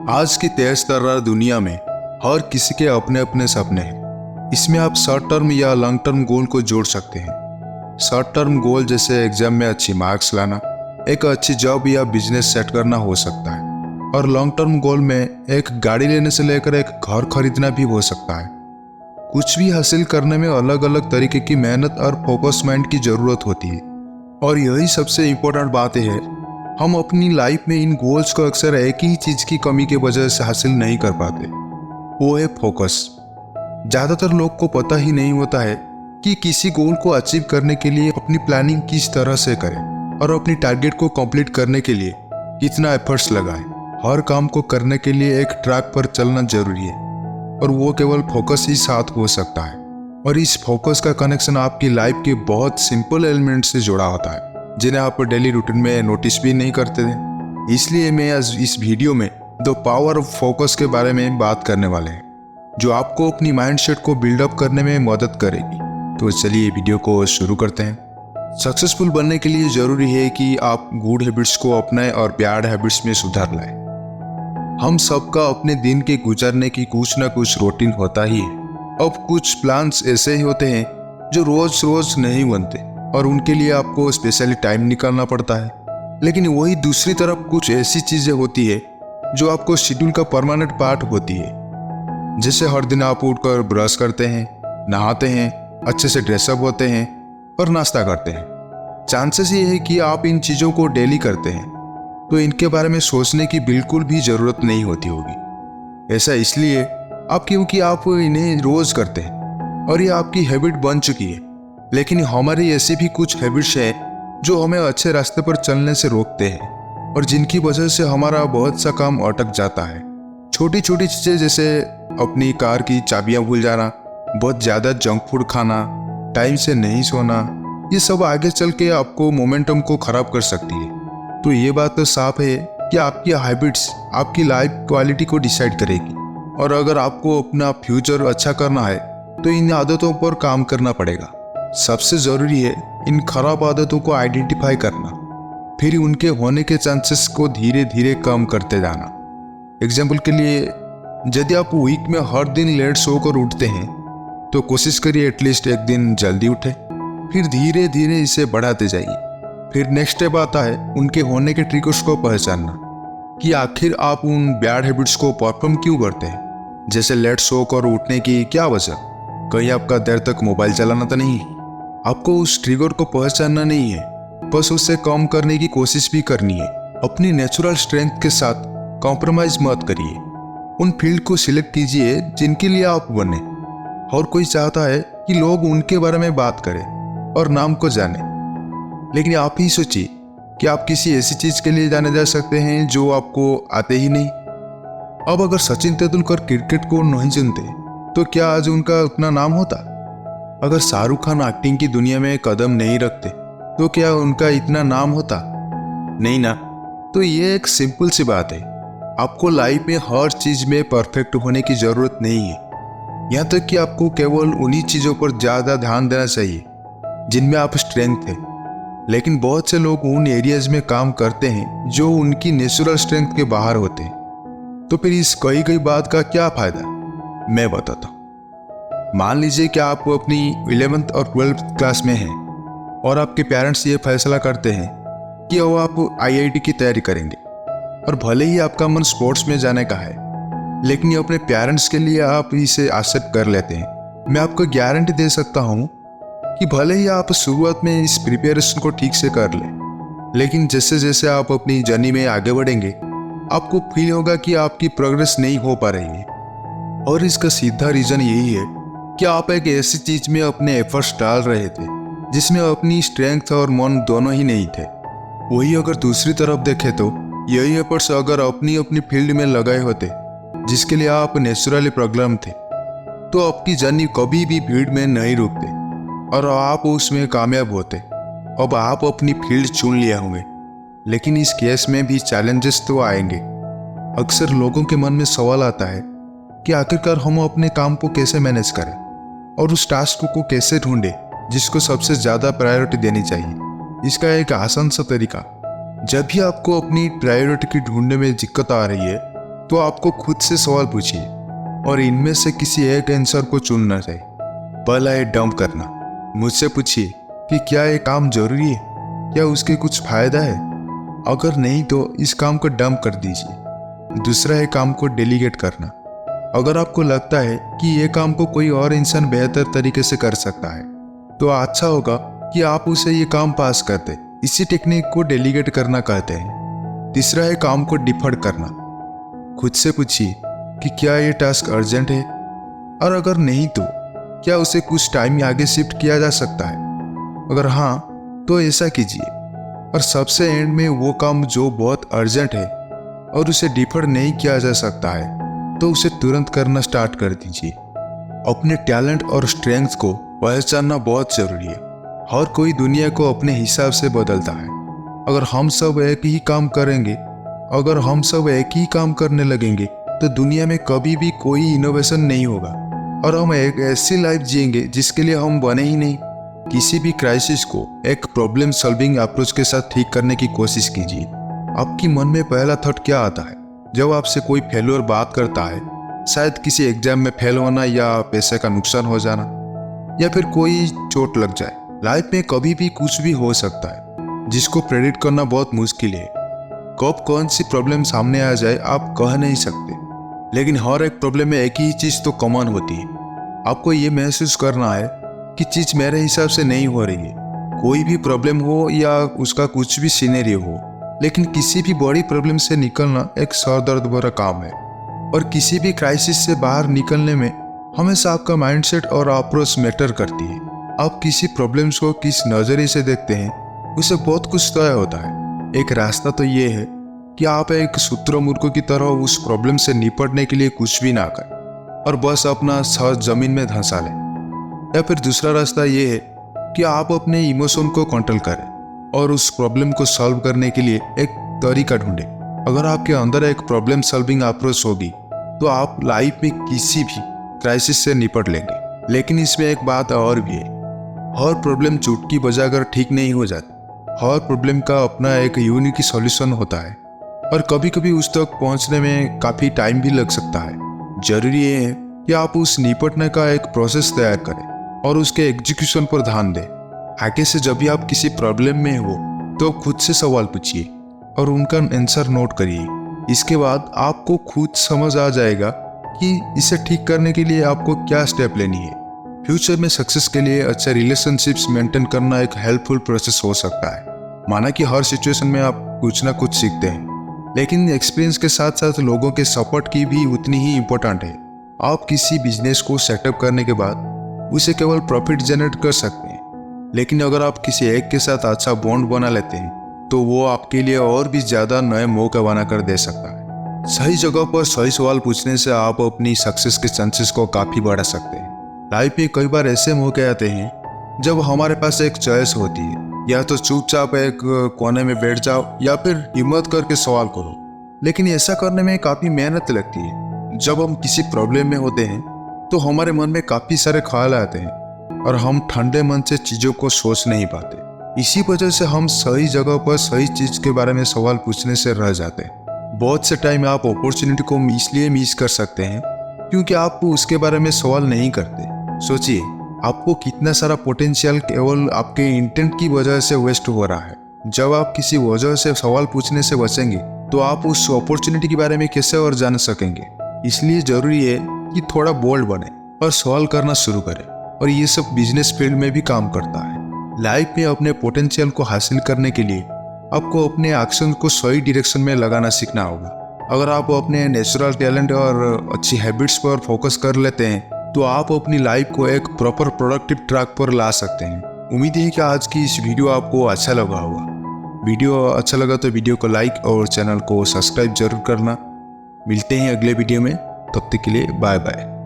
आज की तेज तर्रार दुनिया में हर किसी के अपने अपने सपने हैं। इसमें आप शॉर्ट टर्म या लॉन्ग टर्म गोल को जोड़ सकते हैं। शॉर्ट टर्म गोल जैसे एग्जाम में अच्छी मार्क्स लाना, एक अच्छी जॉब या बिजनेस सेट करना हो सकता है। और लॉन्ग टर्म गोल में एक गाड़ी लेने से लेकर एक घर खरीदना भी हो सकता है। कुछ भी हासिल करने में अलग अलग तरीके की मेहनत और फोकस माइंड की जरूरत होती है। और यही सबसे इम्पोर्टेंट बात है, हम अपनी लाइफ में इन गोल्स को अक्सर एक ही चीज की कमी की वजह से हासिल नहीं कर पाते, वो है फोकस। ज्यादातर लोग को पता ही नहीं होता है कि किसी गोल को अचीव करने के लिए अपनी प्लानिंग किस तरह से करें और अपनी टारगेट को कंप्लीट करने के लिए कितना एफर्ट्स लगाएं। हर काम को करने के लिए एक ट्रैक पर चलना जरूरी है और वो केवल फोकस ही साथ हो सकता है। और इस फोकस का कनेक्शन आपकी लाइफ के बहुत सिंपल एलिमेंट से जुड़ा होता है, जिन्हें आप डेली रूटीन में नोटिस भी नहीं करते थे। इसलिए मैं आज इस वीडियो में द पावर ऑफ फोकस के बारे में बात करने वाले हैं, जो आपको अपनी माइंडसेट को बिल्डअप करने में मदद करेगी। तो चलिए वीडियो को शुरू करते हैं। सक्सेसफुल बनने के लिए जरूरी है कि आप गुड हैबिट्स को अपनाएं और बैड हैबिट्स में सुधार लाएं। हम सबका अपने दिन के गुजरने की कुछ ना कुछ रूटीन होता ही है। अब कुछ प्लान्स ऐसे ही होते हैं जो रोज रोज नहीं बनते और उनके लिए आपको स्पेशली टाइम निकालना पड़ता है। लेकिन वही दूसरी तरफ कुछ ऐसी चीजें होती है जो आपको शेड्यूल का परमानेंट पार्ट होती है। जैसे हर दिन आप उठकर ब्रश करते हैं, नहाते हैं, अच्छे से ड्रेसअप होते हैं और नाश्ता करते हैं। चांसेस ये है कि आप इन चीजों को डेली करते हैं, तो इनके बारे में सोचने की बिल्कुल भी जरूरत नहीं होती होगी। ऐसा इसलिए क्योंकि आप इन्हें रोज करते हैं और ये आपकी हैबिट बन चुकी है। लेकिन हमारी ऐसी भी कुछ हैबिट्स हैं जो हमें अच्छे रास्ते पर चलने से रोकते हैं और जिनकी वजह से हमारा बहुत सा काम अटक जाता है। छोटी छोटी चीजें जैसे अपनी कार की चाबियां भूल जाना, बहुत ज्यादा जंक फूड खाना, टाइम से नहीं सोना, ये सब आगे चल के आपको मोमेंटम को खराब कर सकती है। तो ये बात तो साफ है कि आपकी हैबिट्स आपकी लाइफ क्वालिटी को डिसाइड करेगी। और अगर आपको अपना फ्यूचर अच्छा करना है तो इन आदतों पर काम करना पड़ेगा। सबसे जरूरी है इन खराब आदतों को आइडेंटिफाई करना, फिर उनके होने के चांसेस को धीरे धीरे कम करते जाना। एग्जाम्पल के लिए, यदि आप वीक में हर दिन लेट सोकर उठते हैं तो कोशिश करिए एटलीस्ट एक दिन जल्दी उठे, फिर धीरे धीरे इसे बढ़ाते जाइए। फिर नेक्स्ट स्टेप आता है उनके होने के ट्रिगर्स को पहचानना कि आखिर आप उन बैड हैबिट्स को परफॉर्म क्यों करते हैं। जैसे लेट सोकर उठने की क्या वजह, कहीं आपका देर तक मोबाइल चलाना तो नहीं। आपको उस ट्रिगर को पहचानना नहीं है, बस उसे कम करने की कोशिश भी करनी है। अपनी नेचुरल स्ट्रेंथ के साथ कॉम्प्रोमाइज मत करिए। उन फील्ड को सिलेक्ट कीजिए जिनके लिए आप बने। हर कोई चाहता है कि लोग उनके बारे में बात करें और नाम को जाने, लेकिन आप ही सोचिए कि आप किसी ऐसी चीज के लिए जाने जा सकते हैं जो आपको आते ही नहीं। अब अगर सचिन तेंदुलकर क्रिकेट को नहीं चुनते तो क्या आज उनका उतना नाम होता? अगर शाहरुख खान एक्टिंग की दुनिया में कदम नहीं रखते तो क्या उनका इतना नाम होता? नहीं ना। तो ये एक सिंपल सी बात है, आपको लाइफ में हर चीज में परफेक्ट होने की जरूरत नहीं है। यहाँ तक कि आपको केवल उन्हीं चीजों पर ज्यादा ध्यान देना चाहिए जिनमें आप स्ट्रेंथ है। लेकिन बहुत से लोग उन एरियाज में काम करते हैं जो उनकी नेचुरल स्ट्रेंथ के बाहर होते हैं। तो फिर इस कही गई बात का क्या फायदा, मैं बताता हूँ। मान लीजिए कि आप अपनी 11th और 12th क्लास में हैं और आपके पेरेंट्स ये फैसला करते हैं कि वो आप IIT की तैयारी करेंगे। और भले ही आपका मन स्पोर्ट्स में जाने का है, लेकिन ये अपने पेरेंट्स के लिए आप इसे एक्सेप्ट कर लेते हैं। मैं आपको गारंटी दे सकता हूँ कि भले ही आप शुरुआत में इस प्रिपरेशन को ठीक से कर लें, लेकिन जैसे जैसे आप अपनी जर्नी में आगे बढ़ेंगे आपको फील होगा कि आपकी प्रोग्रेस नहीं हो पा रही है। और इसका सीधा रीजन यही है कि आप एक ऐसी चीज में अपने एफर्ट्स डाल रहे थे जिसमें अपनी स्ट्रेंथ और मन दोनों ही नहीं थे। वही अगर दूसरी तरफ देखें तो यही एफर्ट्स अगर अपनी अपनी फील्ड में लगाए होते जिसके लिए आप नेचुरली प्रोग्राम थे, तो आपकी जर्नी कभी भी भीड़ में नहीं रुकते और आप उसमें कामयाब होते। अब आप अपनी फील्ड चुन लिया होंगे, लेकिन इस केस में भी चैलेंजेस तो आएंगे। अक्सर लोगों के मन में सवाल आता है कि आखिरकार हम अपने काम को कैसे मैनेज करें और उस टास्क को कैसे ढूंढें जिसको सबसे ज्यादा प्रायोरिटी देनी चाहिए। इसका एक आसान सा तरीका, जब भी आपको अपनी प्रायोरिटी की ढूंढने में दिक्कत आ रही है तो आपको खुद से सवाल पूछिए और इनमें से किसी एक आंसर को चुनना चाहिए। पहला है डंप करना। मुझसे पूछिए कि क्या ये काम जरूरी है, क्या उसके कुछ फायदा है। अगर नहीं तो इस काम को डंप कर दीजिए। दूसरा है काम को डेलीगेट करना। अगर आपको लगता है कि ये काम को कोई और इंसान बेहतर तरीके से कर सकता है तो अच्छा होगा कि आप उसे ये काम पास कर दे। इसी टेक्निक को डेलीगेट करना कहते हैं। तीसरा है काम को डिफर्ड करना। खुद से पूछिए कि क्या ये टास्क अर्जेंट है, और अगर नहीं तो क्या उसे कुछ टाइम आगे शिफ्ट किया जा सकता है। अगर हाँ तो ऐसा कीजिए। और सबसे एंड में वो काम जो बहुत अर्जेंट है और उसे डिफर नहीं किया जा सकता है तो उसे तुरंत करना स्टार्ट कर दीजिए। अपने टैलेंट और स्ट्रेंथ को पहचानना बहुत जरूरी है। हर कोई दुनिया को अपने हिसाब से बदलता है। अगर हम सब एक ही काम करेंगे, अगर हम सब एक ही काम करने लगेंगे तो दुनिया में कभी भी कोई इनोवेशन नहीं होगा और हम एक ऐसी लाइफ जिएंगे जिसके लिए हम बने ही नहीं। किसी भी क्राइसिस को एक प्रॉब्लम सॉल्विंग अप्रोच के साथ ठीक करने की कोशिश कीजिए। आपकी मन में पहला थॉट क्या आता है जब आपसे कोई फेल्योर बात करता है? शायद किसी एग्जाम में फेल होना, या पैसे का नुकसान हो जाना, या फिर कोई चोट लग जाए। लाइफ में कभी भी कुछ भी हो सकता है जिसको प्रेडिक्ट करना बहुत मुश्किल है। कब कौन सी प्रॉब्लम सामने आ जाए आप कह नहीं सकते, लेकिन हर एक प्रॉब्लम में एक ही चीज तो कॉमन होती है। आपको ये महसूस करना है कि चीज मेरे हिसाब से नहीं हो रही है। कोई भी प्रॉब्लम हो या उसका कुछ भी सिनेरियो हो, लेकिन किसी भी बड़ी प्रॉब्लम से निकलना एक सर दर्द भरा काम है। और किसी भी क्राइसिस से बाहर निकलने में हमेशा आपका माइंडसेट और अप्रोच मैटर करती है। आप किसी प्रॉब्लम्स को किस नजरिए से देखते हैं उसे बहुत कुछ तय होता है। एक रास्ता तो ये है कि आप एक शुतुरमुर्ग की तरह उस प्रॉब्लम से निपटने के लिए कुछ भी ना करें और बस अपना सर जमीन में धंसा लें। या फिर दूसरा रास्ता ये है कि आप अपने इमोशन को कंट्रोल करें और उस प्रॉब्लम को सॉल्व करने के लिए एक तरीका ढूंढें। अगर आपके अंदर एक प्रॉब्लम सॉल्विंग अप्रोच होगी तो आप लाइफ में किसी भी क्राइसिस से निपट लेंगे। लेकिन इसमें एक बात और भी है, हर प्रॉब्लम चुटकी बजाकर ठीक नहीं हो जाती। हर प्रॉब्लम का अपना एक यूनिक सॉल्यूशन होता है और कभी कभी उस तक पहुंचने में काफी टाइम भी लग सकता है। जरूरी ये है कि आप उस निपटने का एक प्रोसेस तैयार करें और उसके एग्जीक्यूशन पर ध्यान दें। आगे से जब भी आप किसी प्रॉब्लम में हो तो खुद से सवाल पूछिए और उनका आंसर नोट करिए। इसके बाद आपको खुद समझ आ जाएगा कि इसे ठीक करने के लिए आपको क्या स्टेप लेनी है। फ्यूचर में सक्सेस के लिए अच्छे रिलेशनशिप्स मेंटेन करना एक हेल्पफुल प्रोसेस हो सकता है। माना कि हर सिचुएशन में आप कुछ ना कुछ सीखते हैं, लेकिन एक्सपीरियंस के साथ साथ लोगों के सपोर्ट की भी उतनी ही इम्पोर्टेंट है। आप किसी बिजनेस को सेटअप करने के बाद उसे केवल प्रॉफिट जनरेट कर सकते हैं, लेकिन अगर आप किसी एक के साथ अच्छा बॉन्ड बना लेते हैं तो वो आपके लिए और भी ज्यादा नए मौके बना कर दे सकता है। सही जगह पर सही सवाल पूछने से आप अपनी सक्सेस के चांसेस को काफी बढ़ा सकते हैं। लाइफ में कई बार ऐसे मौके आते हैं जब हमारे पास एक चॉइस होती है, या तो चुपचाप एक कोने में बैठ जाओ या फिर हिम्मत करके सवाल करो। लेकिन ऐसा करने में काफी मेहनत लगती है। जब हम किसी प्रॉब्लम में होते हैं तो हमारे मन में काफी सारे ख्याल आते हैं और हम ठंडे मन से चीजों को सोच नहीं पाते। इसी वजह से हम सही जगह पर सही चीज के बारे में सवाल पूछने से रह जाते हैं। बहुत से टाइम आप अपॉर्चुनिटी को इसलिए मिस कर सकते हैं क्योंकि आप उसके बारे में सवाल नहीं करते। सोचिए, आपको कितना सारा पोटेंशियल केवल आपके इंटेंट की वजह से वेस्ट हो रहा है। जब आप किसी वजह से सवाल पूछने से बचेंगे तो आप उस अपॉर्चुनिटी के बारे में कैसे और जान सकेंगे। इसलिए जरूरी है कि थोड़ा बोल्ड बने और सवाल करना शुरू करें। और ये सब बिजनेस फील्ड में भी काम करता है। लाइफ में अपने पोटेंशियल को हासिल करने के लिए आपको अपने एक्शन को सही डायरेक्शन में लगाना सीखना होगा। अगर आप अपने नेचुरल टैलेंट और अच्छी हैबिट्स पर फोकस कर लेते हैं तो आप अपनी लाइफ को एक प्रॉपर प्रोडक्टिव ट्रैक पर ला सकते हैं। उम्मीद है कि आज की इस वीडियो आपको अच्छा लगा होगा। वीडियो अच्छा लगा तो वीडियो को लाइक और चैनल को सब्सक्राइब जरूर करना। मिलते हैं अगले वीडियो में, तब तक के लिए बाय बाय।